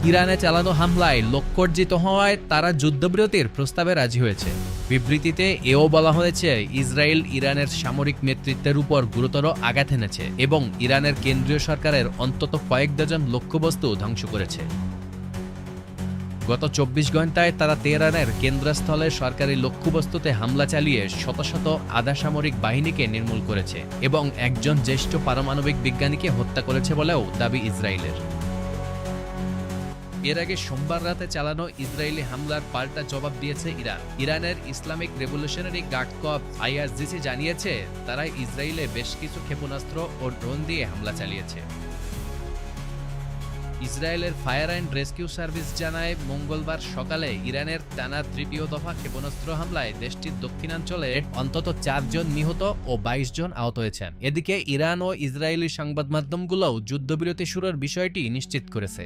ইরানে চালানো হামলায় লক্ষ্যর্জিত হওয়ায় তারা যুদ্ধবিরতির প্রস্তাবে রাজি হয়েছে। বিবৃতিতে এও বলা হয়েছে, ইসরায়েল ইরানের সামরিক নেতৃত্বের উপর গুরুতর আঘাত এনেছে এবং ইরানের কেন্দ্রীয় সরকারের অন্তত কয়েক ডজন লক্ষ্যবস্তু ধ্বংস করেছে। গত ২৪ ঘণ্টায় তারা তেহরানের কেন্দ্রস্থলে সরকারি লক্ষ্যবস্তুতে হামলা চালিয়ে শত শত আধা সামরিক বাহিনীকে নির্মূল করেছে এবং একজন জ্যেষ্ঠ পারমাণবিক বিজ্ঞানীকে হত্যা করেছে বলেও দাবি ইসরায়েলের। এর আগে সোমবার রাতে চালানো ইসরায়েলি হামলার পাল্টা জবাব দিয়েছে ইরান। ইরানের Islamic revolutionary guard corps IRGC জানিয়েছে, তারা ইসরায়েলে বেশ কিছু ক্ষেপণাস্ত্র ও ড্রোন দিয়ে হামলা চালিয়েছে। ইসরায়েলের ফায়ার অ্যান্ড রেস্কিউ সার্ভিস জানায়, মঙ্গলবার সকালে ইরানের টানা তৃতীয় দফা ক্ষেপণাস্ত্র হামলায় দেশটির দক্ষিণাঞ্চলে অন্তত ৪ জন নিহত ও ২২ জন আহত হয়েছেন। এদিকে ইরান ও ইসরায়েলি সংবাদ মাধ্যমগুলোও যুদ্ধবিরতি শুরুর বিষয়টি নিশ্চিত করেছে।